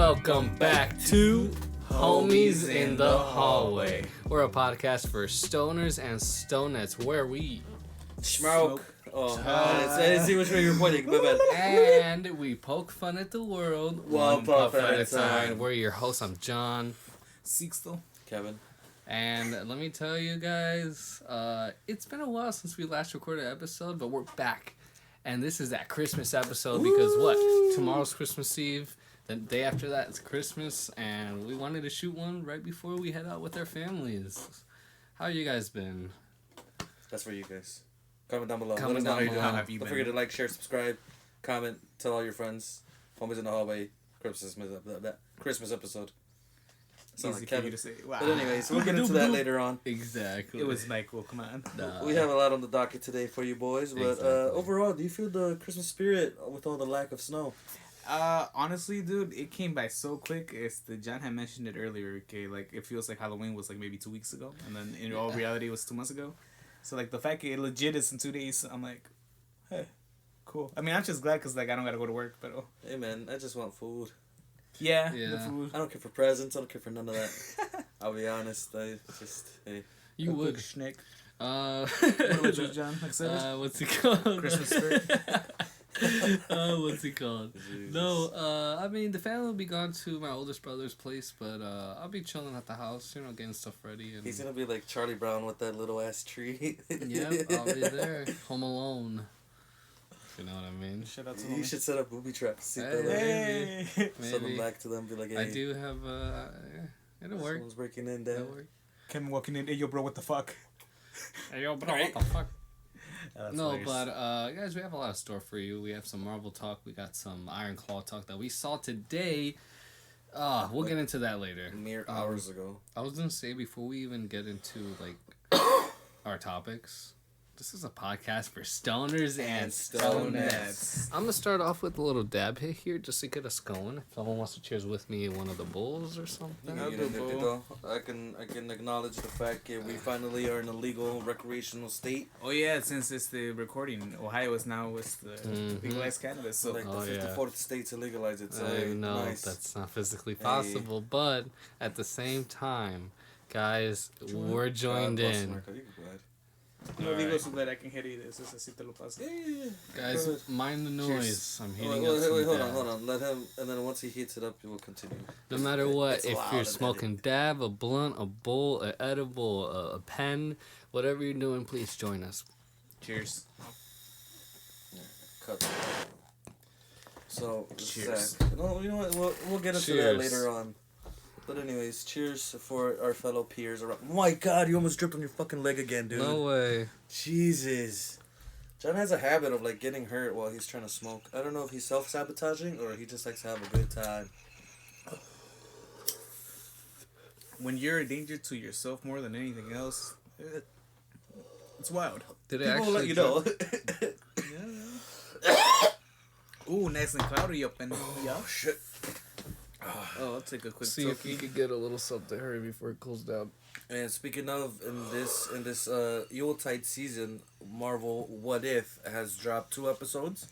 Welcome back to Homies in the Hallway. We're a podcast for stoners and stonettes where we smoke. I didn't see which way you were pointing. My bad. And we poke fun at the world one puff at a time. We're your hosts. I'm John. Sixto. Kevin. And let me tell you guys, it's been a while since we last recorded an episode, but we're back. And this is that Christmas episode because what? Tomorrow's Christmas Eve. The day after that is Christmas, and we wanted to shoot one right before we head out with our families. How you guys been? That's for you guys. Comment down below. Comment down below. How have you Don't been? forget to like, share, subscribe, comment, tell all your friends. Homies in the Hallway. Christmas episode. Sounds like Easy for Kevin. you to say. Wow. But anyways, we'll get into that later on. Exactly. It was like, well, come on. We have a lot on the docket today for you boys, but Exactly. Overall, do you feel the Christmas spirit with all the lack of snow? Honestly, dude, it came by so quick. John had mentioned it earlier. Okay, like it feels like Halloween was like maybe 2 weeks ago, and then in all reality it was 2 months ago. So like the fact it legit is in 2 days, I'm like, hey, cool. I mean, I'm just glad because like I don't gotta go to work, but Hey man, I just want food. yeah, Yeah. the food. I don't care for presents. I don't care for none of that. I'll be honest. I just hey. You would. Schnick. What about you, John? Excited? What's it called? Christmas spirit. What's it called? Jesus. No, I mean the family will be gone to my oldest brother's place, but I'll be chilling at the house, getting stuff ready. And He's gonna be like Charlie Brown with that little ass tree. yep, I'll be there, home alone. If you know what I mean. Shout out to You homie. should set up booby traps. See Hey. that? Hey. Send them Maybe. back to them. Be like, hey, I do have it'll work. someone's breaking in It'll there. work. Ken walking in. Hey, yo, bro, what the fuck? Hey yo, bro, what the fuck? That's No, hilarious. but guys, we have a lot of store for you. We have some Marvel talk. We got some Iron Claw talk that we saw today. We'll get into that later. Mere hours ago. I was gonna say before we even get into like our topics, this is a podcast for stoners and stonettes. I'm gonna start off with a little dab hit here just to get us going. If someone wants to cheers with me in one of the bowls or something. I'll do both. I can acknowledge the fact that we finally are in a legal recreational state. Oh yeah, since it's the recording, Ohio is now with the legalized cannabis. So Like Oh, the yeah. 54th state to legalize it. So I know nice. that's not physically possible, but at the same time, guys, we're joined God bless in. America. You can go ahead. no Alright. digo so that I can hit it. Eso es así te lo paso. Guys, Go ahead. mind the noise. I'm heating Wait, up some hold dab. on. Let him, and then once he heats it up, we'll continue. No matter what, It's if loud you're and smoking dab, a blunt, a bowl, an edible, a pen, whatever you're doing, please join us. Cheers. Cut. So, Cheers. Zach, no, you know what? We'll get into that Cheers. later on. But anyways, cheers for our fellow peers around. My God, you almost dripped on your fucking leg again, dude. No way. Jesus. John has a habit of like getting hurt while he's trying to smoke. I don't know if he's self-sabotaging or he just likes to have a good time. When you're a danger to yourself more than anything else, it's wild. Did it People will actually let you know. Ooh, nice and cloudy up in here. Oh shit. Oh, I'll take a quick see if you tokie. could get a little something hurry before it cools down. And speaking of, in this Yuletide season, Marvel What If has dropped 2 episodes.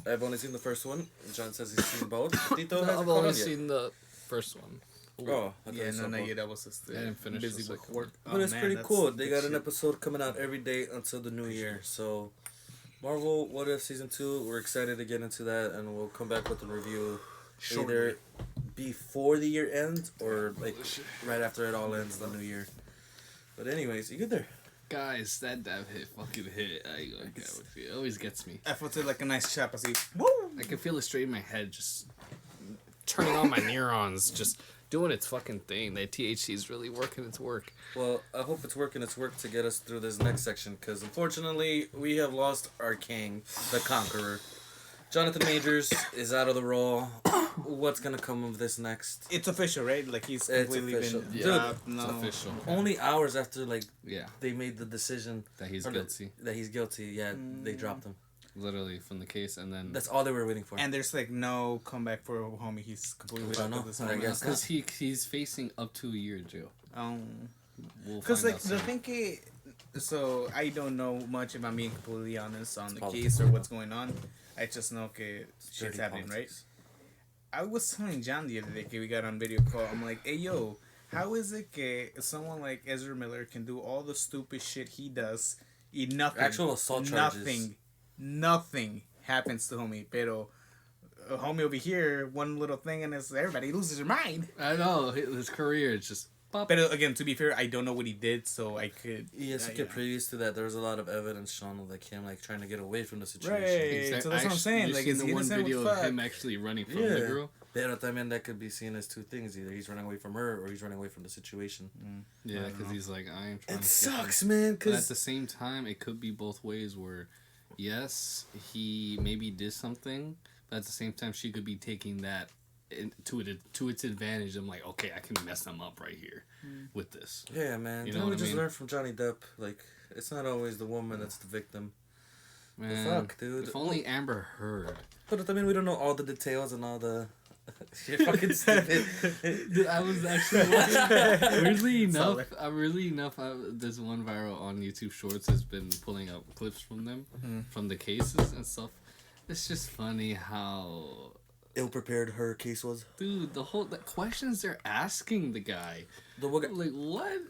I've only seen the first one. John says he's seen both. Tito hasn't I've caught only on yet. seen the first one. Oh, I thought Yeah, you saw no, both. yeah, that was just I didn't finish the busy with second work. But it's pretty that's cool. They good got an shit. episode coming out every day until the new year. So, Marvel What If Season 2, we're excited to get into that, and we'll come back with a review Shortly. either before the year ends or like right after it all ends, the new year. But anyways, you good there? Guys, that dab hit fucking hit. It always gets me. I felt it like a nice chap. I see. Woo! I can feel it straight in my head, just turning on my neurons, just doing its fucking thing. That THC is really working its work. Well, I hope it's working its work to get us through this next section, because unfortunately, we have lost our king, the Conqueror. Jonathan Majors is out of the role. What's gonna come of this next? It's official, right? Like he's It's completely official. been Dude, dropped. It's No. official. Only hours after like Yeah, they made the decision that he's or guilty. that he's guilty, yeah, they dropped him. Literally from the case, and then That's all they were waiting for. And there's like no comeback for homie. He's completely We don't out know. of this I moment. guess because he's facing up to a year in jail. We'll Because find like out the soon. thing, so I don't know much if I'm being completely honest on the Politics. case or what's going on. I just know okay, shit's Dirty happening, politics. I was telling John the other day, we got on video call. I'm like, hey yo, how is it that someone like Ezra Miller can do all the stupid shit he does, eat nothing, Actual assault charges. nothing happens to homie, pero homie over here, one little thing and it's everybody loses their mind. I know his career is just. Pop. But again, to be fair, I don't know what he did, so I could. Yes, previous to that, there was a lot of evidence shown of like him like trying to get away from the situation. Right. So that's what I'm saying. Like, is the one video of him actually running from the girl? Pero también that could be seen as two things: either he's running away from her or he's running away from the situation. Yeah, because he's like, I am trying. It sucks, man. But at the same time, it could be both ways. Where, yes, he maybe did something, but at the same time, she could be taking that to its advantage. I'm like, okay, I can mess them up right here with this. Yeah, man. You know, we just learned from Johnny Depp, like, it's not always the woman that's the victim. Man, fuck, dude. If only Amber Heard. But I mean, we don't know all the details and all the. You're fucking stupid. Dude, I was actually watching. Weirdly enough, this one viral on YouTube Shorts has been pulling up clips from them, from the cases and stuff. It's just funny how ill-prepared her case was. Dude, the questions they're asking the guy. The one guy. Like, what?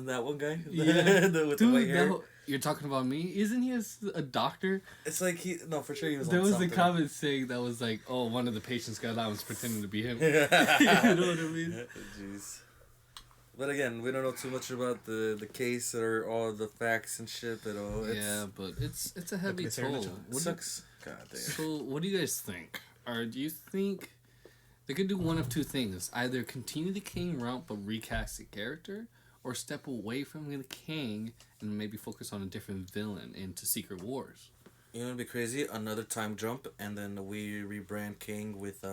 That one guy? Yeah. With the white hair? You're talking about me? Isn't he a doctor? It's like for sure he was There on was something. a comment saying that was like, oh, one of the patients got out and was pretending to be him. You know what I mean? Jeez. But again, we don't know too much about the case or all the facts and shit. But but it's a heavy toll. It sucks. God damn. So, what do you guys think? Or do you think they could do one of two things? Either continue the King route but recast the character, or step away from the King and maybe focus on a different villain into Secret Wars? You know what'd be crazy? Another time jump, and then we rebrand King with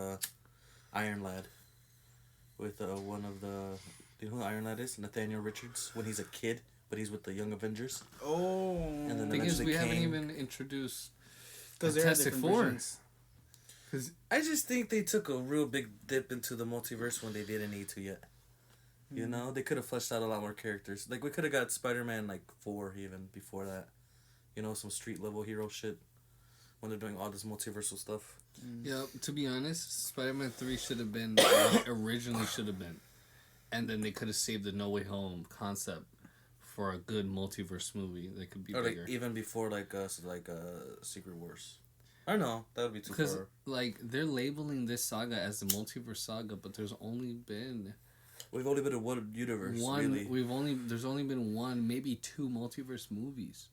Iron Lad. With one of the... Do you know who Iron Lad is? Nathaniel Richards, when he's a kid, but he's with the Young Avengers. Oh. And then the thing is, we haven't even introduced Fantastic Four. I just think they took a real big dip into the multiverse when they didn't need to yet. You know, they could have fleshed out a lot more characters. Like, we could have got Spider-Man, like, 4 even before that. You know, some street-level hero shit when they're doing all this multiversal stuff. Yeah, to be honest, Spider-Man 3 should have been, originally should have been. And then they could have saved the No Way Home concept for a good multiverse movie that could be bigger. Like, even before, Secret Wars. I don't know. That would be too far. Because, like, they're labeling this saga as the multiverse saga, but there's only been... We've only been in one universe, really. There's only been one, maybe 2 multiverse movies.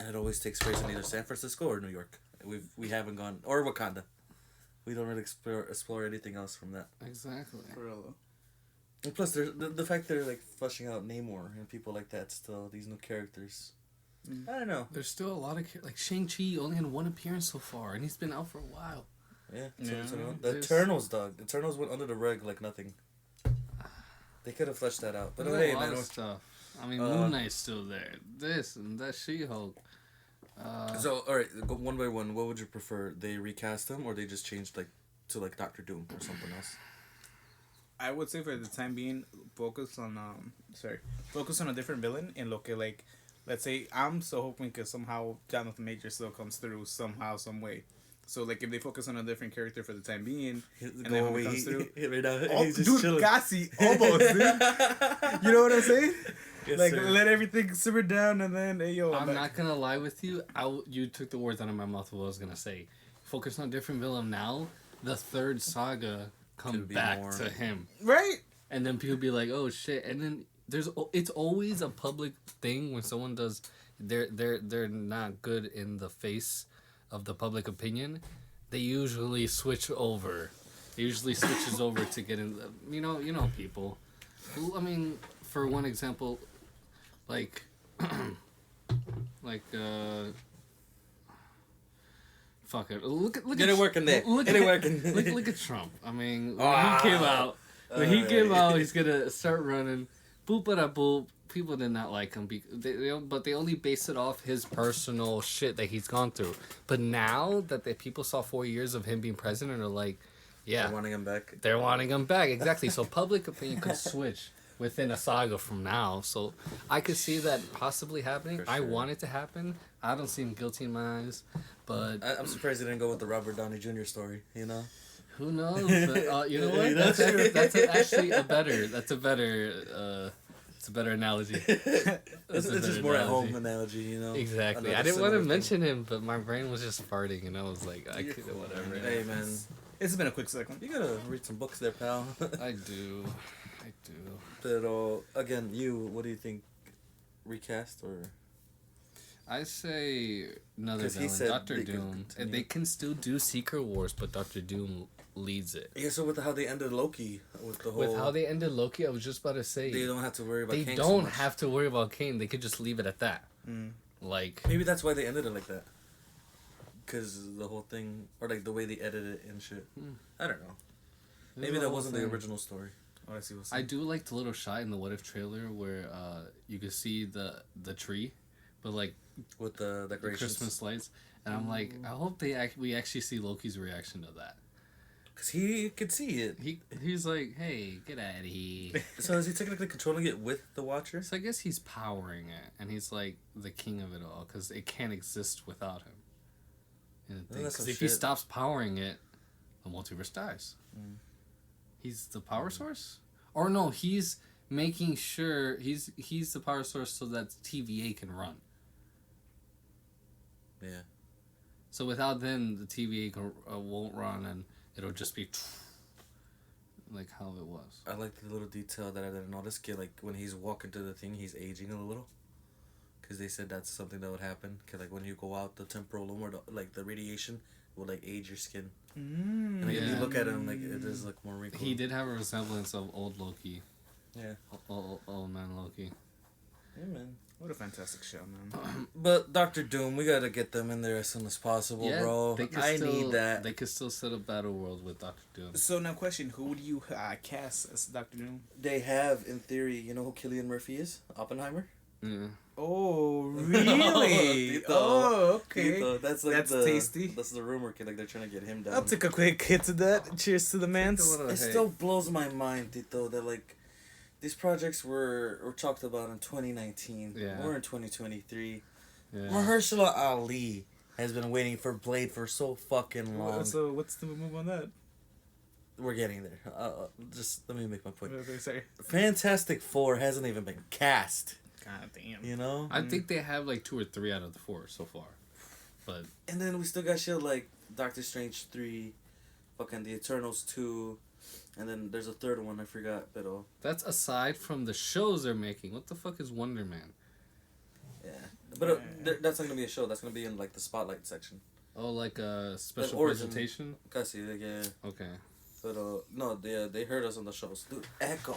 And it always takes place in either San Francisco or New York. We haven't gone... Or Wakanda. We don't really explore anything else from that. Exactly. For real. And plus, the fact they're, like, fleshing out Namor and people like that still, these new characters... I don't know. There's still a lot of... Like, Shang-Chi only had 1 appearance so far, and he's been out for a while. Yeah. The Eternals, dog. The Eternals went under the rug like nothing. They could have fleshed that out. But There's hey, a lot man. of stuff. I mean, Moon Knight's still there. This and that She-Hulk. So, alright, go one by one. What would you prefer? They recast him or they just changed, like, to, like, Doctor Doom or something else? I would say for the time being, focus on a different villain and look at, like, let's say I'm so hoping because somehow Jonathan Majors still comes through somehow, some way. So, like, if they focus on a different character for the time being, and then when he comes through... Right now, he's just chilling. Casi, almost, dude. You know what I'm saying? Yes, like, sir. Let everything simmer down, and then, hey, yo, I'm not gonna lie with you. You took the words out of my mouth of what I was gonna say. Focus on a different villain now. The third saga come back to him. Right? And then people be like, oh, shit. And then it's always a public thing when someone does... They're not good in the face of the public opinion. They usually switch over. It usually switches over to get in... You know people. I mean, for one example... Like, fuck it. Look Get it working there. Look at Trump. I mean, when he came out, he's gonna start running. Boop, boop. People did not like him, but they only based it off his personal shit that he's gone through. But now that the people saw 4 years of him being president, are like, yeah, they're wanting him back. They're wanting him back, exactly. So public opinion could switch within a saga from now. So I could see that possibly happening. Sure. I want it to happen. I don't seem guilty in my eyes, but I'm surprised they didn't go with the Robert Downey Jr. story. You know. who knows? But, you know what? Actually a better. That's a better. It's a better analogy. It's just more at home analogy, you know. Exactly. I didn't want to mention him, but my brain was just farting, and I was like, I could whatever. Hey man, It's been a quick second. you gotta read some books there, pal. I do. But again, what do you think? Recast or? I say another 'Cause he villain, said Doctor they could Doom. continue. They can still do Secret Wars, but Doctor Doom leads it. Yeah, so with how they ended Loki, with the whole. With how they ended Loki, I was just about to say They don't have to worry about. they Kang don't so much. have to worry about Kane. They could just leave it at that. Like Maybe that's why they ended it like that. Cause the whole thing, or like the way they edited it and shit. I don't know. Maybe that wasn't the original story. Oh, I see what's I do like the little shot in the What If trailer where you could see the tree, but like With the the decorations. Christmas lights, and I'm like, I hope we actually see Loki's reaction to that. Cause he could see it. He's like, hey, get out of here. So is he technically controlling it with the Watcher? So I guess he's powering it, and he's like the king of it all because it can't exist without him. That's Because some if he shit. stops powering it, the multiverse dies. He's the power source, or no? He's making sure he's the power source so that TVA can run. Yeah. So without them, the TVA won't run, and it'll just be like how it was. I like the little detail that I didn't notice. Like when he's walking to the thing, he's aging a little. Because they said that's something that would happen. Because like when you go out, the temporal loom or the radiation will like age your skin. And like, if you look at him, like it does look more wrinkled. He did have a resemblance of old Loki. Yeah. Old man Loki. Yeah, man. What a fantastic show, man. But Doctor Doom, we gotta get them in there as soon as possible, bro. I need that. They could still set a battle world with Doctor Doom. So now, question: who do you cast as Doctor Doom? They have, in theory, you know who Cillian Murphy is? Oppenheimer. Yeah. Oh, really? Tito. Oh, okay. Tito. That's like That's the, tasty. That's the rumor. Like they're trying to get him down. I'll take a quick hit to that. Cheers to the mans. It still blows my mind, Tito, that like these projects were talked about in 2019. Yeah. We're in 2023. Yeah. Mahershala Ali has been waiting for Blade for so fucking long. So what's the move on that? We're getting there. Just let me make my point. Okay, sorry. Fantastic Four hasn't even been cast. God damn. You know? I think they have like 2 or 3 out of the 4 so far. But And then we still got shit like Doctor Strange 3, fucking The Eternals 2, and then there's a third one I forgot, but that's aside from the shows they're making. What the fuck is Wonder Man? yeah. But that's not gonna be a show. That's gonna be in like the spotlight section. Oh, like a special origin. presentation? Casi, yeah. Okay. But no, they heard us on the shows. Dude, Echo.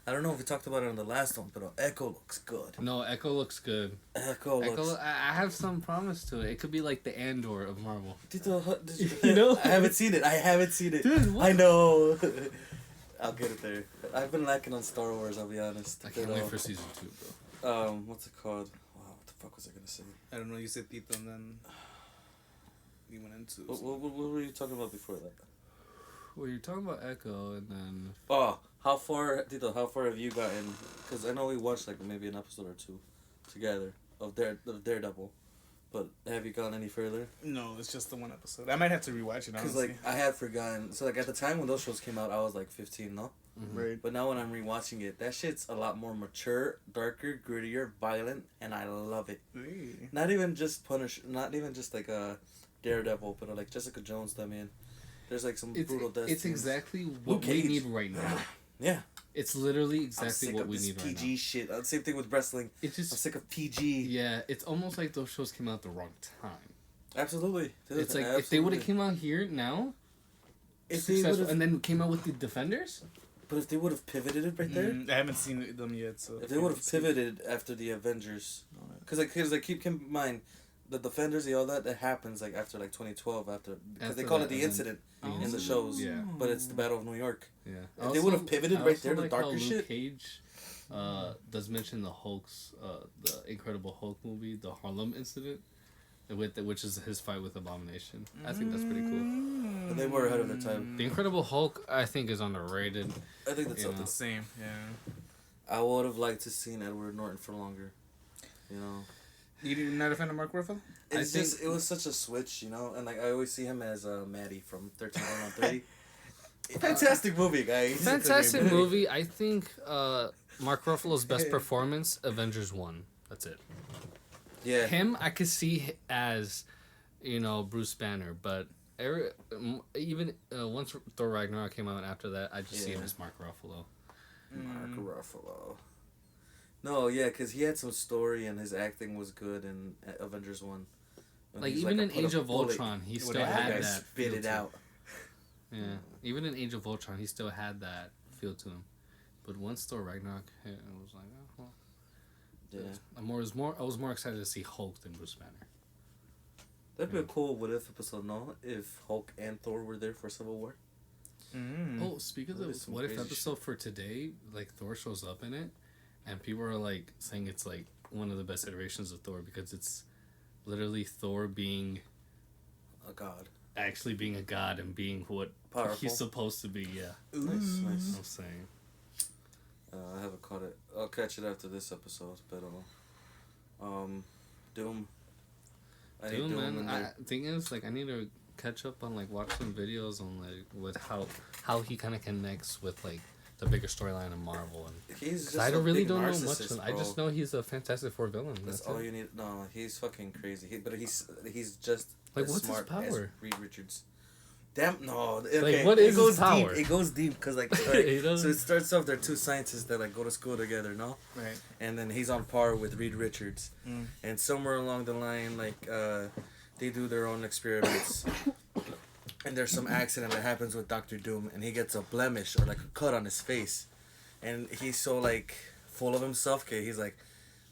I don't know if we talked about it on the last one, but Echo looks good. No, Echo looks good. Echo looks. I have some promise to it. It could be like the Andor of Marvel. Tito, did You know? I haven't seen it. Dude, what? I know. I'll get it there. I've been lacking on Star Wars, I'll be honest. I can't But, wait for season 2, bro. what's it called? Wow, what the fuck was I gonna say? I don't know. You said Tito, and then we went into. What were you talking about before that? Well, you're talking about Echo, and then Oh, how far have you gotten? Because I know we watched like maybe an episode or 2 together of Daredevil, but have you gone any further? No, it's just the one episode. I might have to rewatch it. Because Honestly. like I had forgotten. So like at the time when those shows came out, I was like 15, no? Right. But now when I'm rewatching it, that shit's a lot more mature, darker, grittier, violent, and I love it. Hey. Not even just not even just like a Daredevil, but like Jessica Jones. I mean, there's like some brutal deaths. it's exactly what we Cage. need right now. Yeah. It's literally I'm exactly sick what of we this need PG right now. shit. Same thing with wrestling. It I'm just sick of PG. yeah, it's almost like those shows came out at the wrong time. Absolutely. It's like if they would have came out here now, if they successful, would've- and then came out with the Defenders. but if they would have pivoted it right there, I haven't seen them yet, so. if they would have pivoted after the Avengers, because keep in mind, the Defenders, all that happens like after like 2012 because they After call that, it the and then incident the in the incident, shows. yeah. But it's the Battle of New York. Yeah, If they would have pivoted I right also there, the like how darker Luke shit. Cage, does mention the Hulk's, the Incredible Hulk movie, the Harlem incident, which is his fight with Abomination. I think that's pretty cool. But they were ahead of their time. The Incredible Hulk, I think, is underrated. I think that's You know. something. Same, yeah. I would have liked to seen Edward Norton for longer. You know. You not a fan of Mark Ruffalo? It's just, it was such a switch, you know? And, like, I always see him as Maddie from 13 Going on 30. Fantastic movie, guys. Fantastic movie. I think Mark Ruffalo's best performance, Avengers 1. That's it. Yeah. Him, I could see as, Bruce Banner, but even once Thor Ragnarok came out after that, I just see him as Mark Ruffalo. Mark Ruffalo. No, yeah, because he had some story and his acting was good in Avengers 1. Like, even in Age of Ultron, he still had that spit it out. Yeah, even in Age of Ultron, he still had that feel to him. But once Thor Ragnarok hit, it was like, oh, well. Yeah. I was more excited to see Hulk than Bruce Banner. That'd be a cool what if episode, no? If Hulk and Thor were there for Civil War. Oh, speaking of the what if episode for today, like Thor shows up in it, and people are like saying it's like one of the best iterations of Thor because it's literally Thor being a god. Actually being a god and being what he's supposed to be, yeah. Nice. I'm saying. I haven't caught it. I'll catch it after this episode, but Doom. Doom, man. Thing is, like, I need to catch up on like watch some videos on like with how he kind of connects with like the bigger storyline of Marvel, and he's just I don't know much. I just know he's a Fantastic Four villain. That's all you need. No, he's fucking crazy. But he's just like as what's smart his power? as Reed Richards. Damn, no. Okay. Like, what is his power? Deep. It goes deep because like so it starts off. They're two scientists that like go to school together, no? Right. And then he's on par with Reed Richards, and somewhere along the line, like they do their own experiments. And there's some accident that happens with Dr. Doom, and he gets a blemish or like a cut on his face, and he's so like full of himself. Okay, he's like,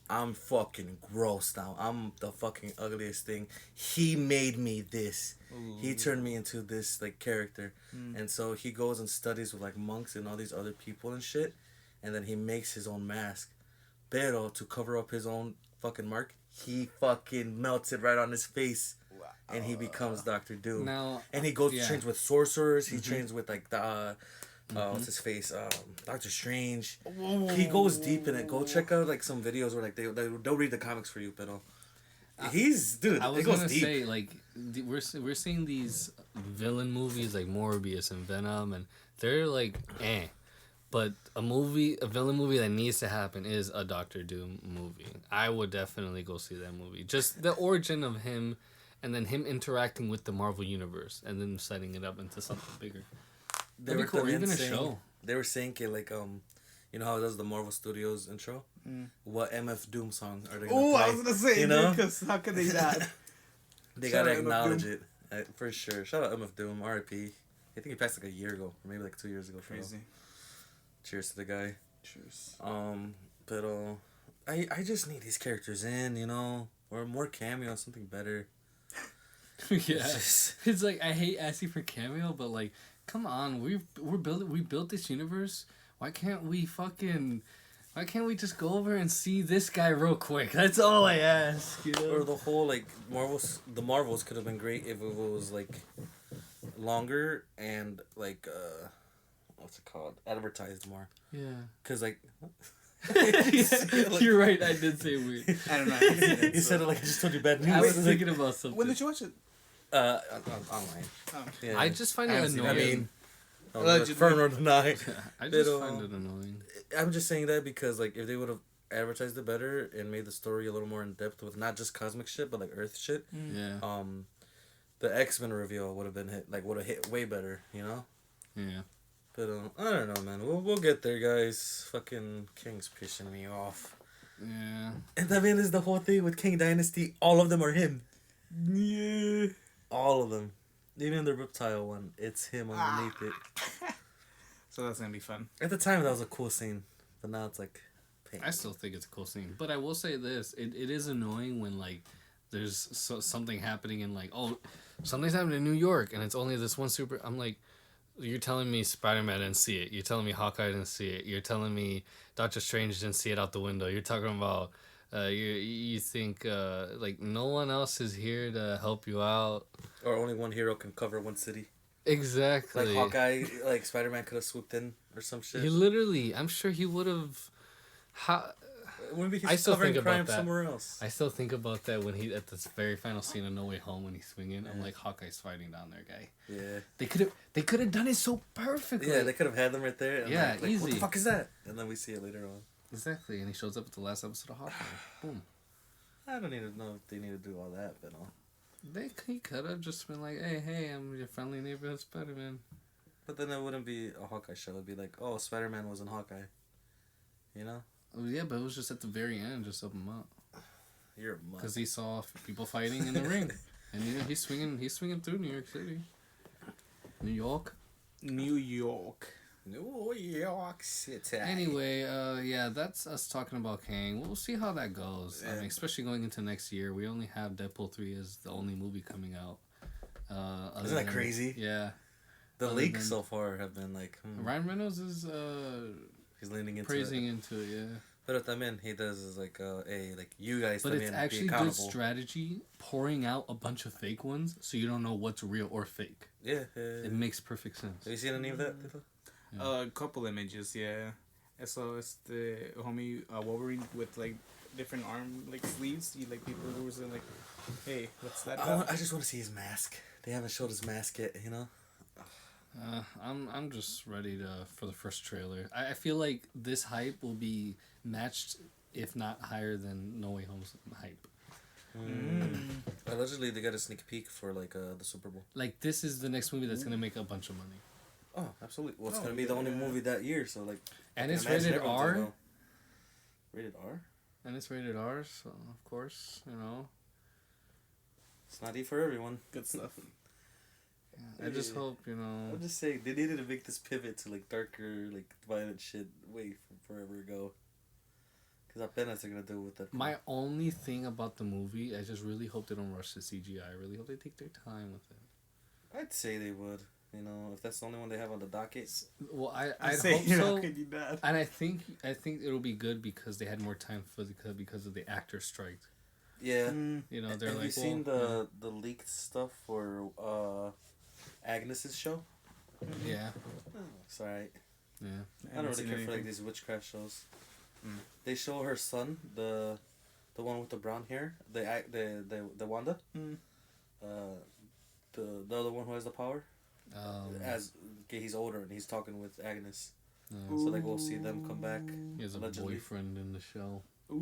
I'm fucking gross now. I'm the fucking ugliest thing. He made me this. Ooh. He turned me into this like character, and so he goes and studies with like monks and all these other people and shit, and then he makes his own mask. Pero to cover up his own fucking mark, he fucking melts it right on his face. And he becomes Dr. Doom. Now, and he goes trains with sorcerers. He trains with like the what's his face? Doctor Strange. Whoa. He goes deep in it. Go check out like some videos where like they'll read the comics for you, pero he's dude. I was it goes gonna deep. say like we're seeing these villain movies like Morbius and Venom, and they're like but a villain movie that needs to happen is a Doctor Doom movie. I would definitely go see that movie. Just the origin of him. And then him interacting with the Marvel Universe, and then setting it up into something bigger. That'd be cool. Or even a show. They were saying, like, you know how it does the Marvel Studios intro? What MF Doom song are they gonna play? I was gonna say, you know, because how could they not? They gotta acknowledge it for sure. Shout out MF Doom, R.I.P. I think he passed like a year ago, or maybe like 2 years ago. Crazy. Cheers to the guy. Cheers. But I just need these characters in, you know, or more cameo, something better. Yeah, it's like I hate asking for cameo, but like, come on, we built this universe. Why can't we just go over and see this guy real quick? That's all I ask. You know? Or the whole like the Marvels could have been great if it was like longer and like what's it called? Advertised more. Yeah. Cause like. Like, you're right. I did say weird. I don't know. You said it like I just told you bad news. I was thinking about something. When did you watch it? Online. Oh. Yeah. I just find it annoying. Confirm or deny. I just find it annoying. I'm just saying that because like if they would have advertised it better and made the story a little more in depth with not just cosmic shit but like Earth shit. Yeah. The X-Men reveal would have hit way better. You know. Yeah. But I don't know, man. We'll get there, guys. Fucking King's pissing me off. Yeah. And I mean, is the whole thing with King Dynasty. All of them are him. Yeah. All of them. Even the reptile one, it's him underneath it. So that's gonna be fun. At the time, that was a cool scene, but now it's like pain. I still think it's a cool scene, but I will say this: it is annoying when like there's something happening in like something's happening in New York, and it's only this one super. I'm like. You're telling me Spider-Man didn't see it. You're telling me Hawkeye didn't see it. You're telling me Doctor Strange didn't see it out the window. You're talking about you think like no one else is here to help you out. Or only one hero can cover one city. Exactly. Like Hawkeye, like Spider-Man could have swooped in or some shit. He literally, I'm sure he would have. wouldn't be I still covering think about crime that. somewhere else. I still think about that when he at this very final scene of No Way Home when he's swinging. I'm Yeah. like, Hawkeye's fighting down there, guy. Yeah. They could have done it so perfectly. Yeah, they could have had them right there. And Yeah, like, what easy. the fuck is that? And then we see it later on. Exactly, and he shows up at the last episode of Hawkeye. Boom. I don't need to know if they need to do all that, but no. He could have just been like, hey, I'm your friendly neighborhood Spider-Man. But then it wouldn't be a Hawkeye show. It'd be like, oh, Spider-Man was in Hawkeye. You know? Oh, yeah, but it was just at the very end, just open him up. You're a mutt. Because he saw people fighting in the ring. And he's swinging through New York City. New York. New York. New York City. Anyway, yeah, that's us talking about Kang. We'll see how that goes. I mean, especially going into next year. We only have Deadpool 3 as the only movie coming out. Isn't that crazy? Yeah. The leaks so far have been like... Ryan Reynolds is he's leaning into praising it. into it, yeah. But what that mean, he does is like, hey, like, you guys But come it's in actually be good accountable. strategy pouring out a bunch of fake ones so you don't know what's real or fake. Yeah. It makes perfect sense. Have you seen any of that, Tifa? Yeah. A couple images, yeah. And so it's the homie Wolverine with like different arm like sleeves. You like people who were saying like, "Hey, what's that?" I just want to see his mask. They haven't showed his mask yet, you know. I'm just ready for the first trailer. I feel like this hype will be matched, if not higher than No Way Home's hype. Allegedly, they got a sneak peek for like the Super Bowl. Like this is the next movie that's gonna make a bunch of money. Oh, absolutely. Well, it's gonna be the only movie that year, so like. And I it's can imagine rated everyone's R. gonna go. Rated R. And it's rated R, so of course, you know. It's not E for everyone. Good stuff. I just hope, you know. I'm just saying they needed to make this pivot to like darker, like violent shit way from forever ago. Cause I bet they're gonna do with that. My only thing about the movie, I just really hope they don't rush the CGI. I really hope they take their time with it. I'd say they would. You know, if that's the only one they have on the docket. Well, I I'd say, hope you know, so. could you not? And I think it'll be good because they had more time because of the actor strike. Yeah. You know, they're have like, you seen the leaked stuff for Agnes's show? Yeah. It's alright. Yeah. I don't really care for like these witchcraft shows. They show her son, the one with the brown hair, the Wanda. The other one who has the power. He's older and he's talking with Agnes. So like we'll see them come back. He has a allegedly. boyfriend in the show. Ooh.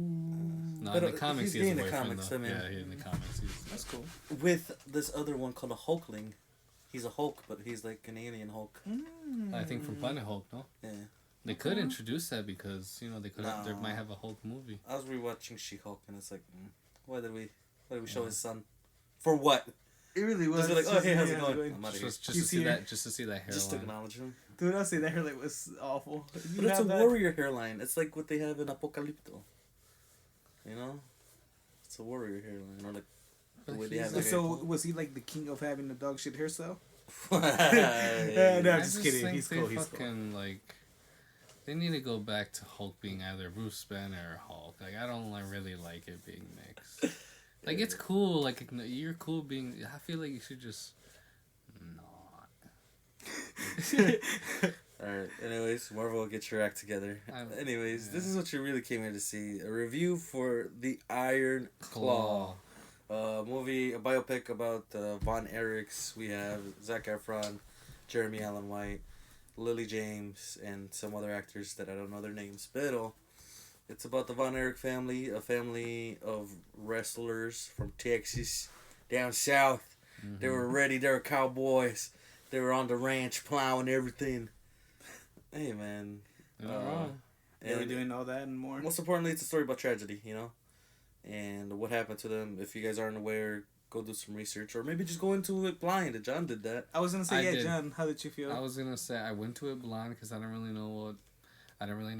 No, But, in the comics he's he has a in the boyfriend comics, though. I mean. Yeah, in the comics That's cool. With this other one called a Hulkling. He's a Hulk, but he's like an alien Hulk. I think from Planet Hulk, no? Yeah. They could introduce that because, you know, they No. might have a Hulk movie. I was rewatching She-Hulk and it's like, why did we show his son? For what? It really was. Just be like, oh hey, how's it Yeah, going? I'm outta here. Just to You see see her? that, just to see that hairline. Just to acknowledge him. Dude, I'll say that hair like was awful. You But it's a have that? warrior hairline. It's like what they have in Apocalypto. You know? It's a warrior hairline. Or like the way they have So, it. so was he like the king of having the dog shit hairstyle? Yeah, No, I I'm just kidding. think He's they cool. He's cool. fucking, like, they need to go back to Hulk being either Bruce Banner or Hulk. Like, I don't really like it being mixed. Like, it's cool. Like, you're cool being... I feel like you should just... not. Alright, anyways, Marvel, get your act together. Anyways, this is what you really came here to see. A review for The Iron Claw. Movie, a biopic about Von Erichs. We have Zac Efron, Jeremy Allen White, Lily James, and some other actors that I don't know their names. But it's about the Von Erich family, a family of wrestlers from Texas, down south. Mm-hmm. They were ready, they were cowboys. They were on the ranch plowing everything. Hey, man. You're not wrong. They were doing all that and more. Most importantly, it's a story about tragedy, you know? And what happened to them. If you guys aren't aware, go do some research. Or maybe just go into it blind. John did that. I was gonna say, I yeah, did. John. How did you feel? I was gonna say I went to it blind because I didn't really know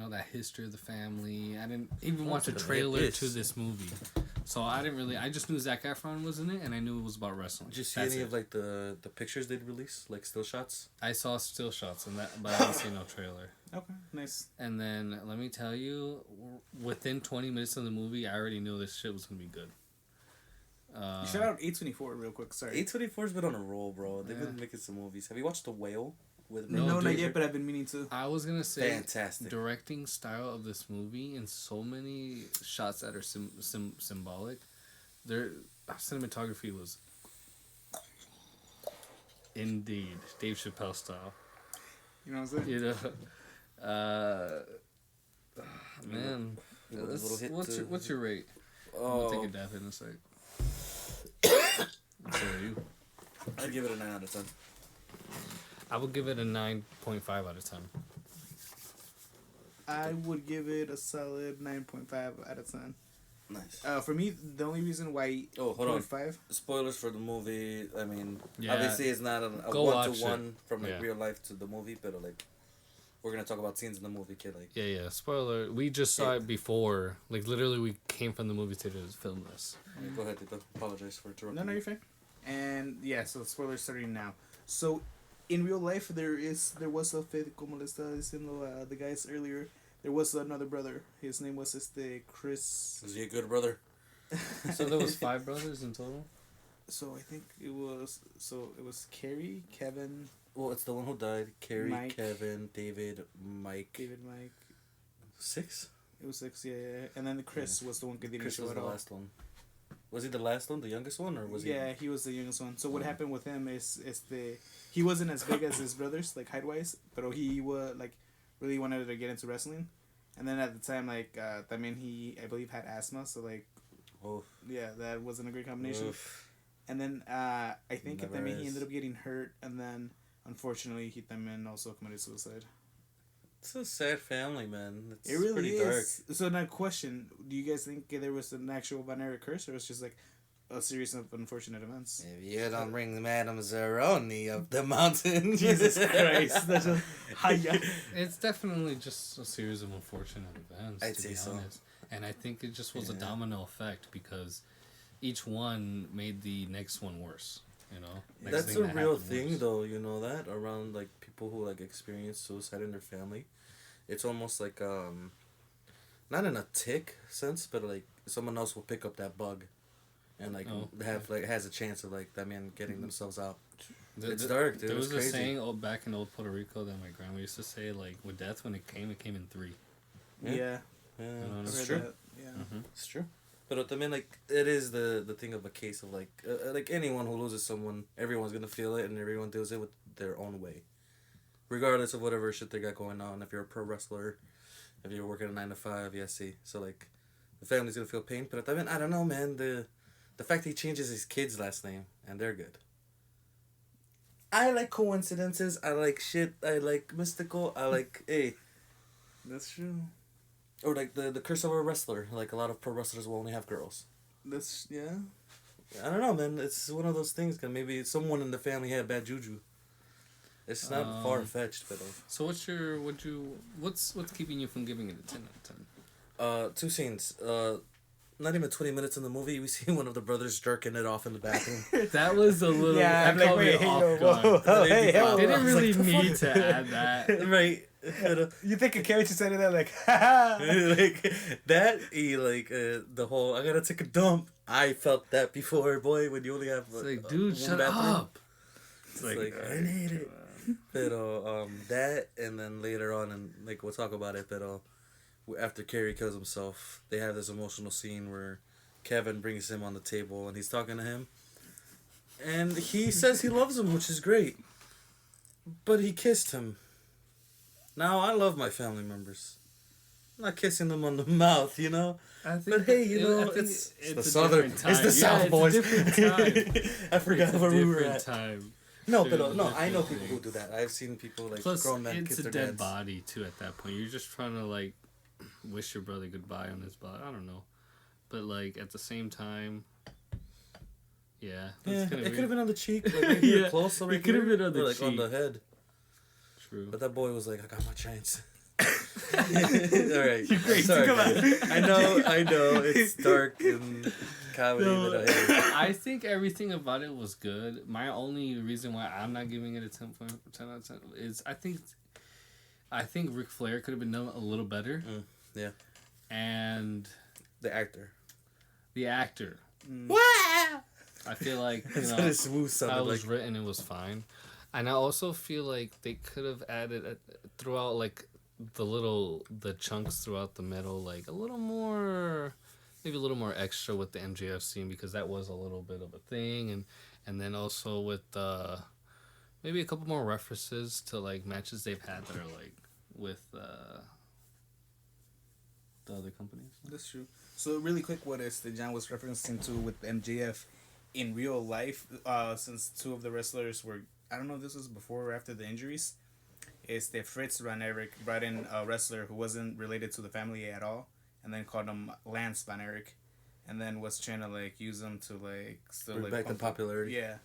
that history of the family. I didn't even watch a trailer to this movie, so I didn't really. I just knew Zac Efron was in it, and I knew it was about wrestling. Did you see That's any it. of like the pictures they'd release, like still shots? I saw still shots and that, but I didn't see no trailer. Okay, nice. And then let me tell you, within 20 minutes of the movie, I already knew this shit was gonna be good. You shout out A24 real quick. Sorry. A24's been on a roll, bro. They've been making some movies. Have you watched The Whale? No, not yet, but I've been meaning to. I was gonna say, fantastic directing style of this movie and so many shots that are symbolic. Their cinematography was indeed Dave Chappelle style. You know what I'm saying? You know, man. What's your rate? I'm gonna take a dab in a sec. So are you? I'd give it a 9 out of 10. I would give it a 9.5 out of 10. I would give it a solid 9.5 out of 10. Nice. For me, the only reason why. Oh, hold on. 5. Spoilers for the movie. I mean, Yeah. obviously it's not a one-to-one from like real life to the movie, but like we're gonna talk about scenes in the movie, kid. Like Yeah. Spoiler. We just saw it before. Like literally, we came from the movie theater to film this. yeah, go ahead, Tito. Apologize for interrupting. No, you're fine. And yeah, so spoilers starting now. So, in real life, there was a fifth, como le estaba diciendo the guys earlier. There was another brother. His name was Chris. Is he a good brother? So there was 5 brothers in total. So I think it was Carrie, Kevin. Well, it's the one who died. Carrie, Mike. Kevin, David, Mike. 6? It was 6, yeah. And then Chris was the one que didn't Chris show was at the all. last one. Was he the last one, the youngest one, or was he? Yeah, he was the youngest one. So what happened with him is he wasn't as big as his brothers, like height wise, but he was like really wanted to get into wrestling, and then at the time like I mean he I believe had asthma, so like yeah, that wasn't a great combination. Oof. And then I think at the Never time he is. ended up getting hurt, and then unfortunately he then also committed suicide. It's a sad family, man. It's It really pretty is. dark. So now question: do you guys think there was an actual binary curse, or it's just like a series of unfortunate events? If you don't bring Madame Zeroni up the mountain. Jesus Christ. That's a hiya. It's definitely just a series of unfortunate events. I'd to say be so. honest. And I think it just was a Yeah. domino effect because each one made the next one worse. You know, That's thing a that real happened thing, worse. though. You know that around like people who like experience suicide in their family, it's almost like not in a tick sense, but like someone else will pick up that bug, and like has a chance of like that man getting themselves out. It's dark, dude. There was It's a crazy. saying back in old Puerto Rico that my grandma used to say, like, with death, when it came in 3. Yeah. Yeah, know, it's Heard true. that. Yeah. It's true. But I mean, like, it is the thing of a case of like anyone who loses someone, everyone's gonna feel it, and everyone deals it with their own way, regardless of whatever shit they got going on. If you're a pro wrestler, if you're working a 9 to 5, yeah, see, so like, the family's gonna feel pain. But I mean, I don't know, man. The fact he changes his kid's last name and they're good. I like coincidences. I like shit. I like mystical. I like That's true. or like the curse of a wrestler. Like a lot of pro wrestlers will only have girls. That's yeah. I don't know, man. It's one of those things. Cause maybe someone in the family had bad juju. It's not far fetched, but. So what's keeping you from giving it a 10 out of 10? 2 scenes. Not even 20 minutes in the movie, we see one of the brothers jerking it off in the bathroom. That was a little. Yeah, I'm that like, caught me wait, hey, off yo, guard. whoa, hey, They hold on. didn't really It's like, the need fuck? to add that. Right. You think a character said it like, haha. Like that, the whole I gotta take a dump. I felt that before, boy. When you only have It's like, dude, one shut bathroom. up. It's like I need it. But that, and then later on, and like we'll talk about it. But after Carrie kills himself, they have this emotional scene where Kevin brings him on the table and he's talking to him, and he says he loves him, which is great. But he kissed him. Now I love my family members. I'm not kissing them on the mouth, you know. I think But hey, you know, I think it's it's the a southern, different it's the time. South, Yeah, boys. It's a different time. I forgot It's a where we were different at. time. No, Dude, but no, I know different people who thing. do that. I've seen people like Plus, grown men it's kiss a their dead dads. body too. At that point, you're just trying to like wish your brother goodbye on his body. I don't know, but like at the same time, yeah, Yeah, that's it kinda could have weird. been on the cheek, like right here, Yeah, close, it right could have here, been on the or like on the cheek. head. True. But that boy was like, I got my chance. All right, Great, sorry. come on. guys. I know, it's dark and comedy, but hey. I think everything about it was good. My only reason why I'm not giving it a 10 out of 10 is I think Ric Flair could have been done a little better. Yeah. And The actor. the actor. Wow. I feel like That's what his smooth how sounded it was like. written, it was fine, and I also feel like they could have added throughout like the chunks throughout the middle, like a little more, maybe a little more extra with the MJF scene because that was a little bit of a thing, and then also with maybe a couple more references to like matches they've had that are like with the other companies. That's true. So really quick, what is the John was referencing to with MJF in real life? Since two of the wrestlers were, I don't know if this was before or after the injuries, is that Fritz Van Erich brought in a wrestler who wasn't related to the family at all, and then called him Lance Van Erich, and then was trying to like use him to like still Bring like back the popularity. Yeah,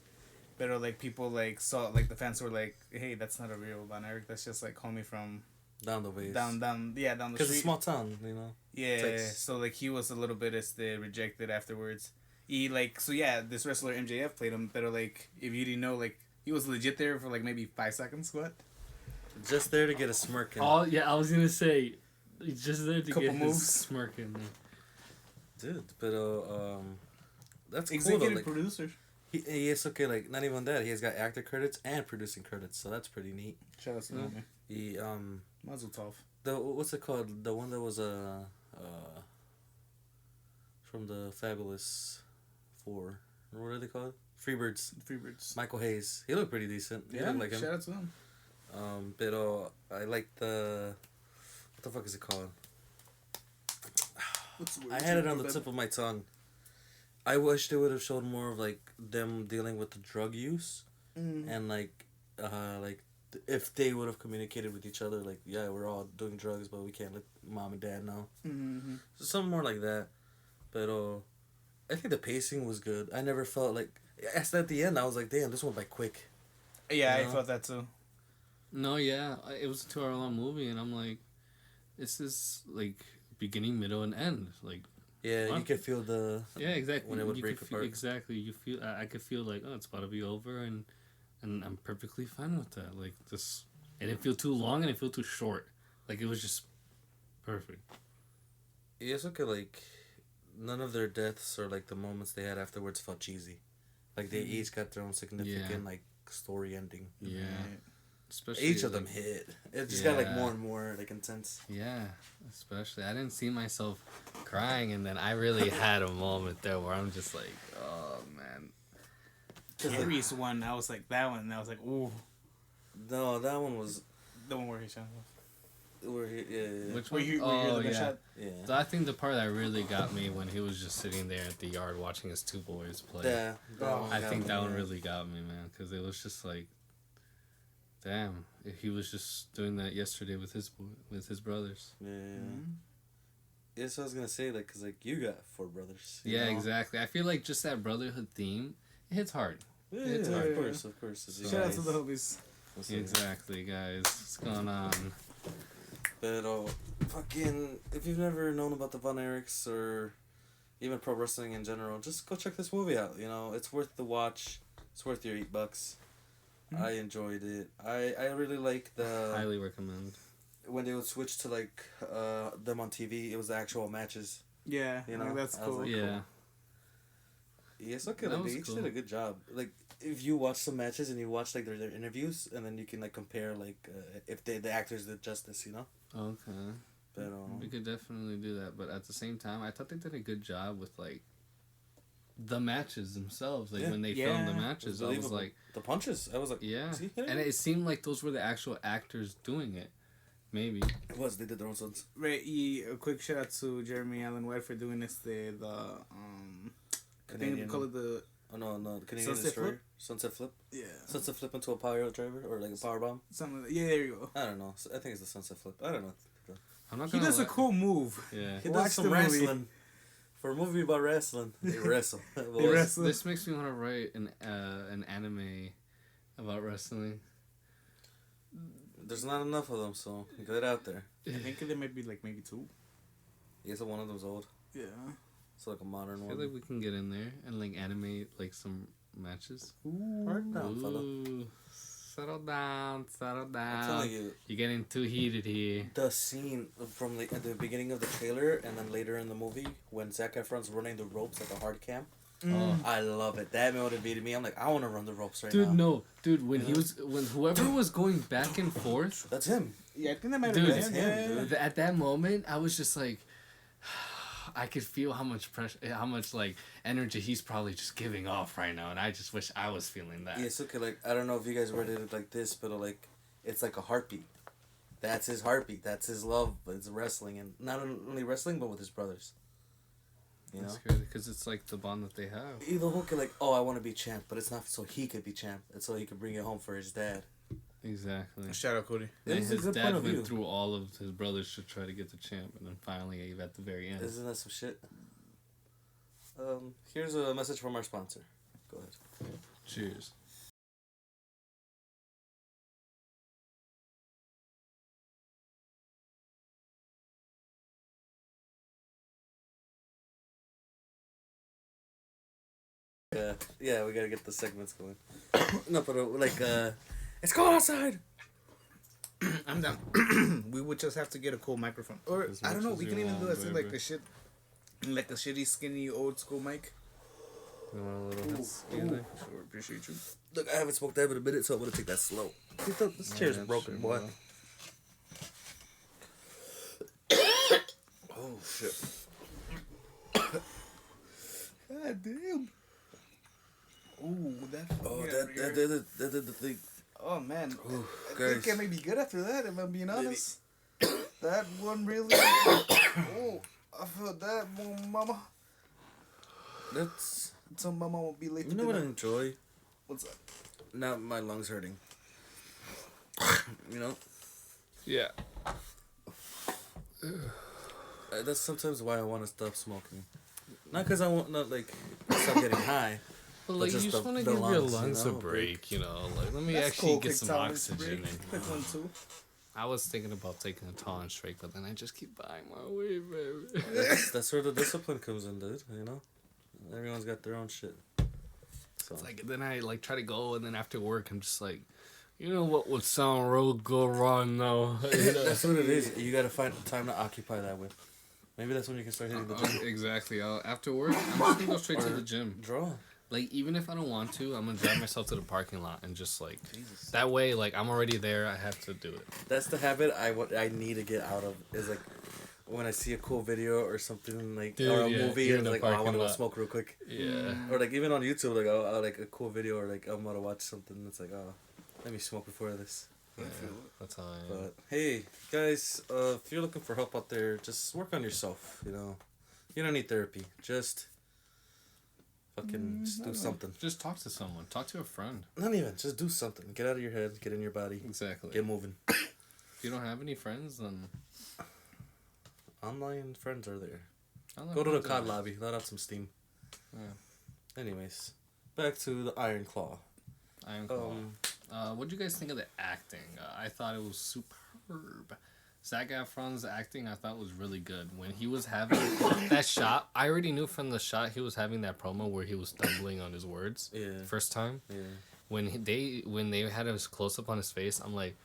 but like people like saw like the fans were like, hey, that's not a real Van Erich. That's just like homie from Down the ways. down the street. Because it's a small town, you know. Yeah, Texas. so like he was a little bit as the rejected afterwards. He like so yeah, this wrestler MJF played him, but like if you didn't know, like he was legit there for like maybe 5 seconds. What? Just there to get a smirk in. Oh yeah, I was gonna say, just there to Couple get moves. his smirk in there. Dude, but that's Executive cool though. Like, producer. he is okay. Like not even that. He has got actor credits and producing credits, so that's pretty neat. Shout out to Yeah. him. He Mazel tov. the what's it called? The one that was from the Fabulous Four. What are they called? Freebirds. Freebirds. Michael Hayes. He looked pretty decent. He Yeah, looked like him. shout out to him. But I like the what the fuck is it called? I had it on the tip of my tongue. I wish they would have showed more of like them dealing with the drug use and like if they would have communicated with each other, like yeah, we're all doing drugs, but we can't let mom and dad know. Mm-hmm. So something more like that. But I think the pacing was good. I never felt like at the end I was like, damn, this went by quick. Yeah, You know? I felt that too. No, yeah, it was a 2 hour long movie, and I'm like, this is like beginning, middle, and end. Like, Yeah, What? you could feel the yeah, exactly. when it would You break could feel, apart. exactly. You feel. I could feel like, oh, it's about to be over, and I'm perfectly fine with that. Like this, it didn't feel too long, and it didn't feel too short. Like it was just perfect. Yeah, it's okay. Like none of their deaths or like the moments they had afterwards felt cheesy. Like they each got their own significant like story ending. Yeah. Right. Especially Each of like, them hit. It just got like Yeah. more and more like intense. Yeah, especially I didn't see myself crying, and then I really had a moment there where I'm just like, oh man. Carrie's one, I was like that one. And I was like, ooh, No, that one was the one where he shot. where he yeah. Which Where one? you Oh, the yeah. shot. Yeah. So I think the part that really got me when he was just sitting there at the yard watching his two boys play. Yeah. Oh, one I got think me, that one yeah. really got me, man, because it was just like, damn, if he was just doing that yesterday with his brothers. Yeah. Mm-hmm. Yeah, so I was gonna say like, cause like you got 4 brothers. you Yeah, know? exactly. I feel like just that brotherhood theme, it hits hard. Yeah, It's of hard. course, of course. It's Shout out nice. to the homies. Exactly, guys. What's going on? But fucking, if you've never known about the Von Erichs or even pro wrestling in general, just go check this movie out. You know, it's worth the watch. It's worth your $8. Mhm. I enjoyed it. I really like the Highly recommend. when they would switch to like them on TV. It was the actual matches. Yeah, You like, know, that's I was cool. like, Yeah. Yeah, it's okay. That Like, was they each cool. did a good job. Like if you watch some matches and you watch like their interviews, and then you can like compare like if the actors did justice. You know. Okay. But We could definitely do that, but at the same time, I thought they did a good job with like the matches themselves. Like Yeah. when they filmed the Yeah. matches, I was believable. like, the punches, I was like, yeah, See, yeah. and it seemed like those were the actual actors doing it. Maybe. it was. They did their own stunts. Right, a quick shout out to Jeremy Allen White for doing this. I think Canadian. we call it the Oh no, the Canadian Sunset Destroyer. flip? Sunset flip. yeah Sunset flip into a power driver or like a power bomb. something. Like, yeah, there you go. I don't know. I think it's the sunset flip. I don't know. I'm not He gonna. does a cool move. Yeah. He Watch does some the movie. wrestling. For a movie about wrestling, they wrestle. They wrestle. This makes me want to write an anime about wrestling. There's not enough of them, so get it out there. I think there might be like maybe 2. Yes, one of them's old. Yeah. It's like a modern I one. feel like we can get in there and like animate like some matches. Hard down, fella. Ooh, settle down, settle I'm down. telling you, You're getting too heated here. the scene from at the beginning of the trailer and then later in the movie when Zac Efron's running the ropes like a hard cam, Oh. I love it. That motivated me. I'm like, I want to run the ropes right Dude, now. no. Dude, when whoever was going back and forth. That's him. Yeah, I think that might Dude, have been him. dude. At that moment, I was just like, I could feel how much pressure, how much like energy he's probably just giving off right now, and I just wish I was feeling that. Yeah, it's okay. Like, I don't know if you guys read it like this, but like, it's like a heartbeat. That's his heartbeat. That's his love. It's wrestling, and not only wrestling, but with his brothers. You That's know, good because it's like the bond that they have. the whole kid like, oh, I want to be champ, but it's not so he could be champ. It's so he could bring it home for his dad. Exactly. Shout out Cody. And This is a his good dad point of went view. through all of his brothers to try to get the champ, and then finally at the very end. Isn't that some shit? Here's a message from our sponsor. Go ahead. Cheers. Yeah, we gotta get the segments going. No, but it's cold outside. I'm down. We would just have to get a cool microphone, or As I don't much know. as We you can even want, do that thing like baby. like a shitty, skinny, old school mic. You want a little hits? Ooh, Either? sure, appreciate you. Look, I haven't smoked that in a minute, so I'm gonna take that slow. This chair's that's broken, true, boy. bro. Oh shit. God damn. Ooh, that. Oh, yeah, that did the thing. Oh man, Ooh, I guys. think I may be good after that. If I'm being Maybe. honest, that one really. Oh, I felt that one, mama. That's. So mama won't be late. You to know what I dinner. enjoy? What's up? Now my lungs hurting. You know. Yeah. That's sometimes why I want to stop smoking. Not because I want not like stop getting high. But But like, just you just the- want to the give your lungs, you lungs know, a break, you know? Like, let me That's actually cool, get quick some tolerance oxygen break. in Quick here. one too. I was thinking about taking a tolerance break, but then I just keep buying my weed, baby. That's where the discipline comes in, dude. You know, everyone's got their own shit. So It's like, then I like try to go, and then after work, I'm just like, you know what would sound real good right now? You know? that's what it is. You gotta find time to occupy that with. Maybe that's when you can start hitting the gym. Exactly. After work, I'm just gonna go straight to the gym. Draw. Like, even if I don't want to, I'm gonna drive myself to the parking lot and just like Jesus. that way, like I'm already there. I have to do it. That's the habit I need to get out of. Is like when I see a cool video or something like Dude, or a yeah, movie you're and in the like, oh, I want parking to go lot. smoke real quick. Yeah. Or like even on YouTube, like oh, like a cool video or like I'm gonna watch something that's like oh, let me smoke before this. Yeah, that's how I am. But hey, guys, if you're looking for help out there, just work on yourself. You know, you don't need therapy. Just fucking just do something. Just talk to someone. Talk to a friend. Not even. Just do something. Get out of your head. Get in your body. Exactly. Get moving. If you don't have any friends, then Online friends are there. online Go to the friends are COD nice. lobby. Let out some steam. Yeah. Anyways, back to the Iron Claw. Iron Claw. What do you guys think of the acting? I thought it was superb. Zac Efron's acting, I thought was really good. When he was having that shot, I already knew from the shot he was having that promo where he was stumbling on his words. Yeah. First time. Yeah. When they had his close up on his face, I'm like,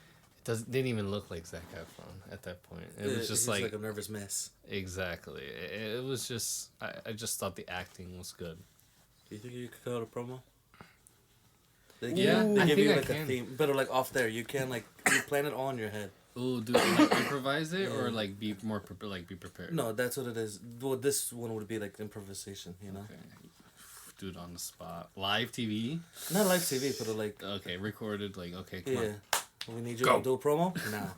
didn't even look like Zac Efron at that point. It was just he's like a nervous mess. exactly. It was just I just thought the acting was good. Do you think you could cut out a promo? Yeah, they I give think you I like a can. theme, but like off there, you can like you plan it all in your head. Ooh, do like improvise it or Yeah. like be more be prepared? No, that's what it is. Well, this one would be like improvisation, you know. Okay. Dude, on the spot, live TV. Not live TV, but like Okay, recorded. Like okay, come yeah, on. we need you Go. to do a promo now.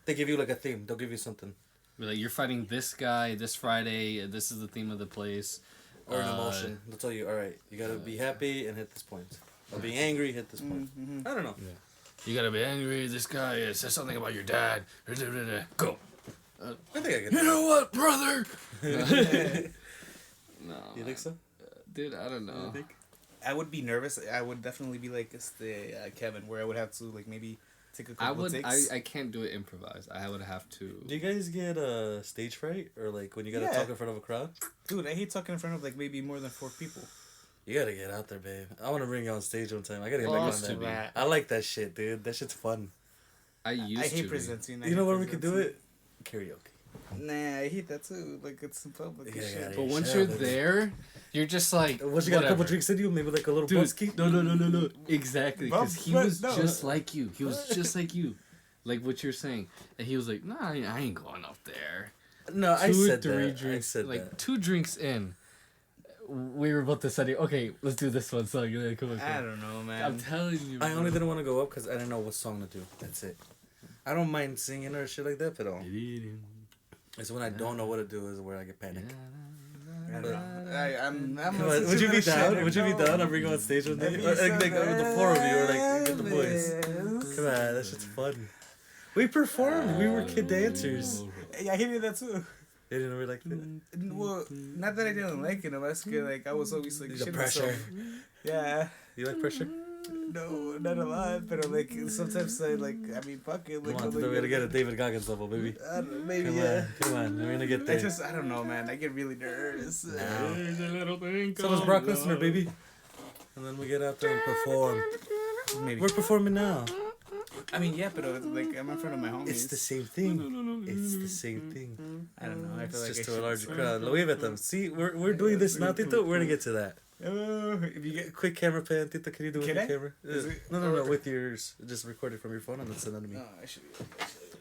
They give you like a theme. They'll give you something Be like, you're fighting this guy this Friday. This is the theme of the place. or an emotion. They'll tell you, all right, you gotta be happy and hit this point. Or be angry, hit this point. Mm-hmm. I don't know. Yeah. You gotta be angry. This guy says something about your dad. Go. I think I can. You know what, brother? No. You think so? Dude, I don't know. You think? I would be nervous. I would definitely be like it's the Kevin, where I would have to like maybe take a couple of takes. I can't do it improvised. I would have to. Do you guys get stage fright or like when you gotta Yeah. talk in front of a crowd? Dude, I hate talking in front of like maybe more than 4 people. You gotta get out there, babe. I want to bring you on stage one time. I gotta get Oh, back on to be. that. I like that shit, dude. That shit's fun. I used I to. hate be. presenting. You know where we could do it? Karaoke. Nah, I hate that too. Like, it's in public and shit. But once you're there, you're just like, Once you got a couple drinks in you, maybe like a little dude, busky. no. Exactly, because he was No. just like you. He was just like you. Like what you're saying. And he was like, nah, I ain't going up there. No, I Two or said three that. drinks, I said like that. 2 drinks in, we were both deciding, okay, let's do this one song. Like, come on. I don't know, man. I'm telling you. I only bro. didn't want to go up because I didn't know what song to do. That's it. I don't mind singing or shit like that, but it's when I don't know what to do is where I get panic. I don't know. I'm Come on, would you be down? Would you be down? I'll bring you on stage with me. Like the 4 of you, or like get the boys. Come on, that shit's fun. We performed. We were kid dancers. Yeah, I hated that too. You didn't really like that? Well, not that I didn't like it. I was scared, like I was always like The shit pressure. myself. Yeah. You like pressure? No, not a lot, but like sometimes I like. I mean, fuck it. Like, Come on, like, we're gonna get a David Goggins level, baby. I don't know, maybe Come yeah. on, come on. We're gonna get I there. just, I don't know, man. I get really nervous. There's a little thing So does Brock called Lesnar, love. baby. And then we get out there and perform. Maybe. We're performing now. I mean, yeah, but like I'm in front of my homies. It's the same thing. It's the same thing. I don't know. I feel It's like just I to a should- larger crowd. Look at them. See, we're doing this now, Tito. We're gonna get to that. If you Get get. quick camera pan, Tito. Can you do it with Can your I? camera? Is it- No, with yours. Just record it from your phone and then send it to me. No, I should.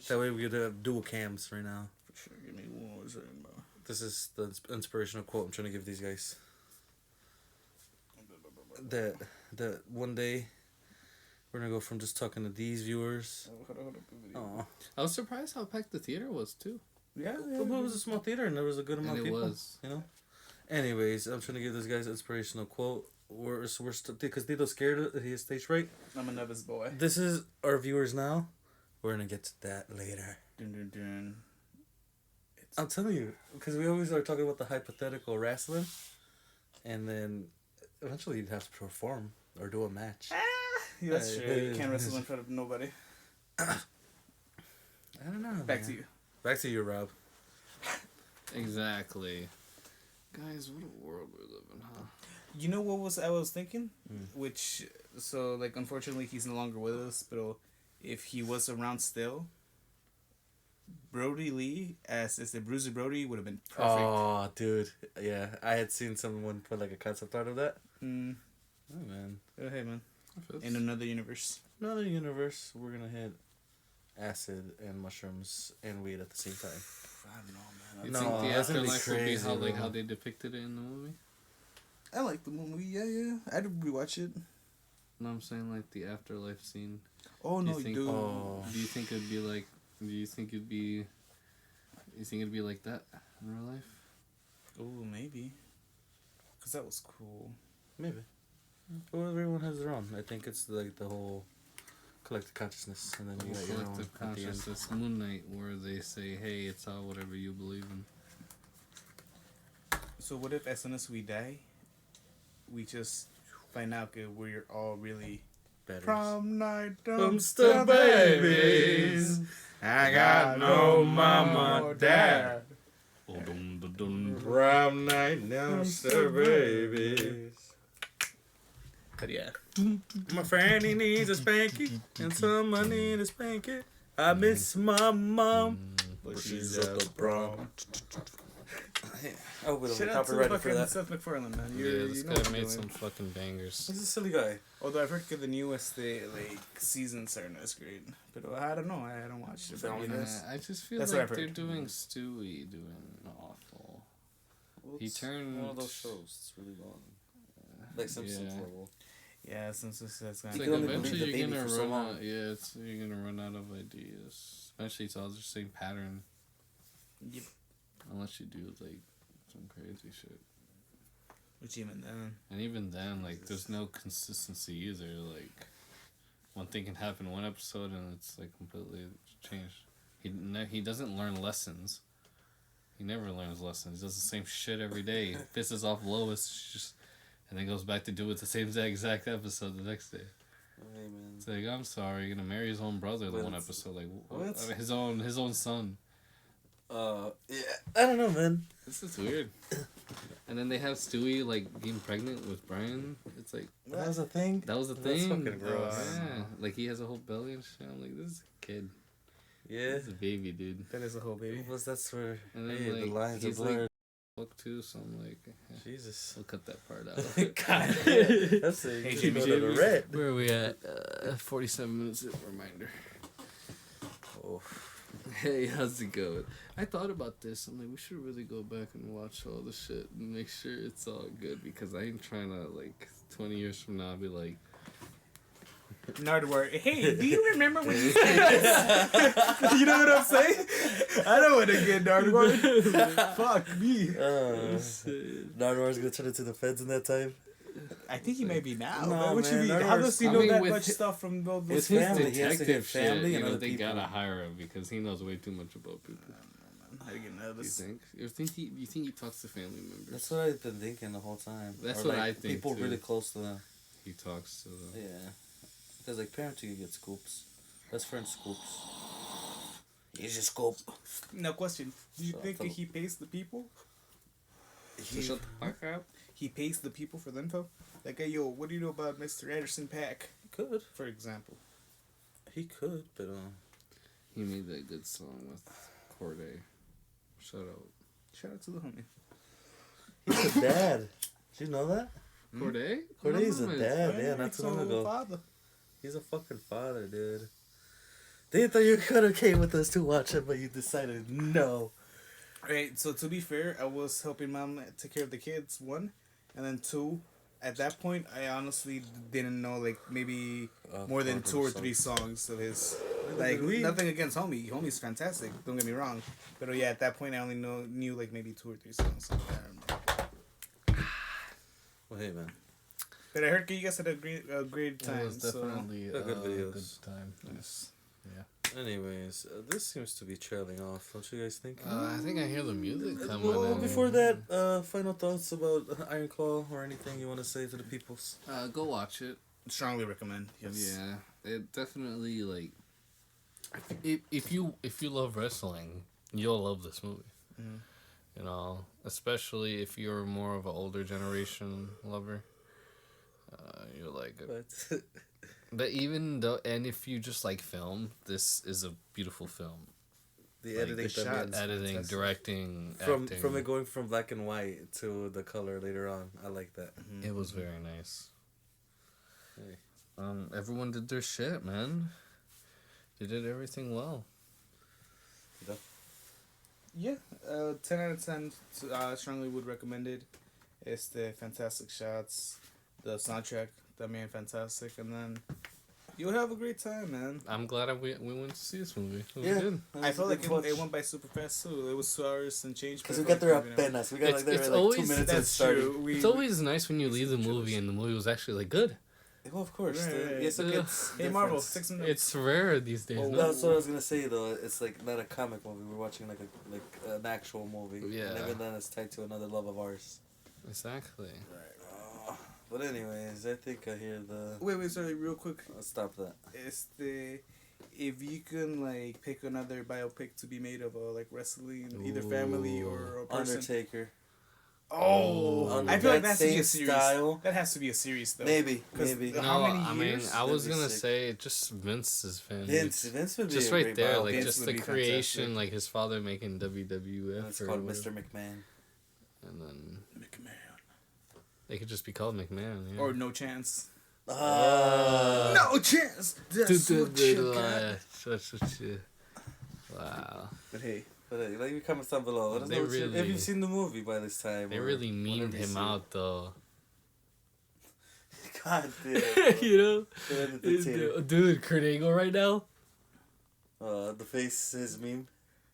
That way we could have dual cams right now. For sure. Give me one second, bro. This is the inspirational quote I'm trying to give these guys. That one day we're gonna go from just talking to these viewers. Oh, I was surprised how packed the theater was too. Yeah, it was a small theater and there was a good amount And of it people. was. You know. Anyways, I'm trying to give this guy's inspirational quote. We're because Tito's scared of his stage fright. I'm a nervous boy. This is our viewers now. We're gonna get to that later. Dun, dun, dun. I'm telling you, because we always are talking about the hypothetical wrestling, and then eventually you'd have to perform or do a match. Yeah, that's true. You can't wrestle in front of nobody. I don't know. Back man. to you. Back to you, Rob. Exactly. Guys, what a world we live in, huh? You know what was I was thinking? Mm. Which, so like unfortunately he's no longer with us, but if he was around still, Brody Lee as the Bruiser Brody would have been perfect. Oh, dude. Yeah, I had seen someone put like a concept art of that. Mm. Oh, man. Oh, hey man, If in another universe. Another universe, we're gonna hit acid and mushrooms and weed at the same time. I don't know, man. You No, think the that's gonna be afterlife would be crazy, how like bro. how they depicted it in the movie? I like the movie. Yeah. I'd rewatch it. No, I'm saying like the afterlife scene. Oh Do you no, think- dude. Oh. Do you think it'd be like? Do you think it'd be? You think it'd be like that in real life? Oh, maybe. Cause that was cool. Maybe. Well, everyone has their own. I think it's like the whole collective consciousness, and then you got your own Collective at the end. consciousness, Moon Knight, where they say, "Hey, it's all whatever you believe in." So what if as soon as we die, we just find out that we're all really Batteries. prom night Dumpster babies. I got no mama or dad. Prom night dumpster babies. But yeah. My friend, he needs a spanky, and some money to spank it. I miss my mom, but she's at the prom. Oh, we'll be Shout out to copyrighted for fucking that. Seth MacFarlane, man. Yeah, this you know guy what made you're some doing. fucking bangers. He's a silly guy. Although I've heard that the newest like seasons are not as great, but I don't know. I don't watch it. Is that what it but is? I just feel That's what like I've they're heard. doing Stewie doing awful. He It's turned- one of those shows. It's really long. Like Simpsons Yeah. level. Yeah, since that's It's gonna like can only believe eventually the you're baby gonna for so run long. out. Yeah, you're gonna run out of ideas. Eventually, it's all the same pattern. Yep. Unless you do like some crazy shit. Which even then. And even then, like, there's no consistency either. Like, one thing can happen in one episode and it's like completely changed. He doesn't learn lessons. He never learns lessons. He does the same shit every day. Pisses off Lois, just, and then goes back to do it the same exact episode the next day. Hey, man. It's like, I'm sorry, you're gonna marry his own brother the Well, one it's- episode, like well, it's- his own son. Yeah, I don't know, man. This is weird. And then they have Stewie like getting pregnant with Brian. It's like That was a thing. that was the That's thing. fucking gross. Yeah, like he has a whole belly and shit. I'm like, this is a kid. Yeah. He's a baby, dude. That is a whole baby. That's where And then, the like, lines are he's, blurred. like, fuck too, so I'm like, Jesus. we'll cut that part out. God damn. That's a Hey, you Jimmy, go to the Jimmy. red. Where are we at? 47 minutes reminder. Oh. Hey, how's it going? I thought about this. I'm like, we should really go back and watch all the shit and make sure it's all good because I ain't trying to, like, 20 years from now, be like, Nardwar. Hey, do you remember when you said this? You know what I'm saying? I don't want to get Nardwar. Fuck me. Nardwar's gonna turn into the feds in that time. I think he may be now. No, man. What you man, mean? Nardwar's- How does he I know mean, that with much hi- stuff from those with his family. He has to detective get family shit, and other they people. gotta hire him because he knows way too much about people. How do you know You this? think? You think he talks to family members? That's what I've been thinking the whole time. That's Or, what like, I think, People too. really close to them. He talks to them. Yeah. Because, like, parents, you can get scoops. Best friend scoops. He's a scoop. No question. Do you So, think so- that he pays the people? Shut the fuck up. He pays the people for the info? Like, hey, yo, what do you know about Mr. Anderson Paak, Could. for example? He could, but, He made that good song with Corday. Shout out. Shout out to the homie. he's a dad. Did you know that? Corday? Corday's a No, dad, yeah, Erich, not too so long ago. Father. He's a fucking father, dude. They thought you could have came with us to watch it, but you decided no. Right, so to be fair, I was helping mom take care of the kids, one. And then two, at that point, I honestly didn't know, like, maybe more than 2 or 3 songs of his. Like, nothing against Homie. Homie's fantastic, don't get me wrong. But yeah, at that point, I only knew like, maybe 2 or 3 songs. So, I don't know. Well, hey, man. But I heard you guys had a great time. It was definitely They're good videos. good time. Yes. Yeah. Anyways, this seems to be trailing off. Don't you guys think? I think I hear the music coming. Well, in. before that, final thoughts about Iron Claw or anything you want to say to the peoples? Go watch it. Strongly recommend. Yes. Yeah, it definitely like. If you love wrestling, you'll love this movie. Mhm. You know, especially if you're more of an older generation lover. You'll like it. But But even though, and if you just like film, this is a beautiful film. the Like, editing, the shots, Editing, fantastic. directing, from acting. it going from black and white to the color later on, I like that. It was very nice. Hey. Everyone did their shit, man. They did everything well. Yeah, 10 out of 10. Strongly would recommend it. It's the fantastic shots, the soundtrack, the man fantastic, and then you'll have a great time, man. I'm glad we went to see this movie. It was Yeah. good. I felt like it went by super fast too. It was 2 hours and change. Because but we I got there felt at like, you know, penas. We got It's- like there it's like always- 2 minutes and it That's started. true. It's always nice when you leave the movie and the movie was actually like good. Well, of course. Right, dude. right. Yes, it Yeah. gets Hey Marvel, difference. take some notes. It's rare these days. Oh, no? That's what I was gonna say though. It's like not a comic movie. We're watching like an actual movie. Yeah. And even then, it's tied to another love of ours. Exactly. But anyways, I think I hear the. Wait, sorry, real quick. Let's stop that. It's if you can like pick another biopic to be made of like wrestling, either family or a person. Undertaker. Oh, I feel like that's same a series. style. That has to be a series though. Maybe. 'Cause Maybe. the- No, How many I mean, years? I was That'd be gonna sick. say just Vince's family. Vince would be Just a right great there, biopic. like Vince just would the be creation, fantastic. like his father making WWF. And it's or called whatever. Mr. McMahon. And then McMahon. they could just be called McMahon. Yeah. Or No Chance. No chance. That's what you got. That's what you. Wow. But hey, But hey, like, you comments down below. Let us They know if really- you've seen the movie by this time. They or really whenever memed you him see out though. it. God damn. You know? The dictator. Dude, Kurt Angle right now? The face, his meme.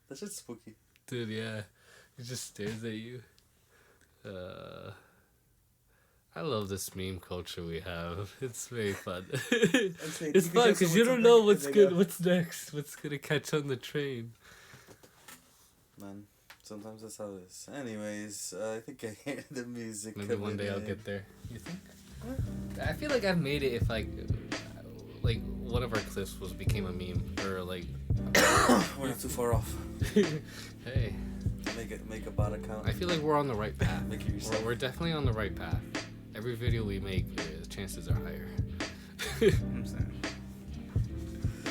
That shit's spooky. Dude, yeah. He just stares at you. I love this meme culture we have. It's very fun. It's fun because you don't know what's what's next, what's gonna catch on the train. Man, sometimes that's how it is. Anyways, I think I hear the music. Maybe one coming day I'll in. get there. You think? I feel like I've made it if like one of our clips became a meme or like. We're not too far off. Hey, Make a bot account. I feel like we're on the right path. Make it yourself. We're definitely on the right path. Every video we make, the chances are higher. I'm saying.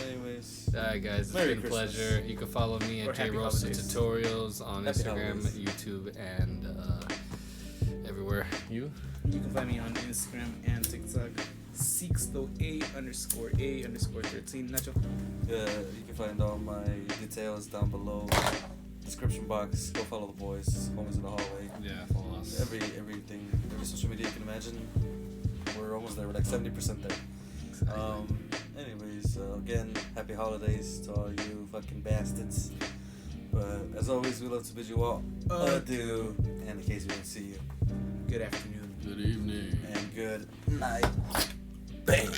Anyways, Alright, guys, it's Merry been a Christmas. pleasure. You can follow me Or at happy JRosa holidays. Tutorials on Happy Instagram, holidays. YouTube, and everywhere. You? You can find me on Instagram and TikTok. Sixto_A_A_13. Nacho. You can find all my details down below. Description box. Go follow the boys. Homies in the hallway. Yeah, follow us. Everything. Every social media you can imagine. We're almost there. We're like 70% there. Anyways, again, happy holidays to all you fucking bastards. But as always, we love to bid you all adieu. And in case we don't see you, Good afternoon. Good evening. and good night. Bang.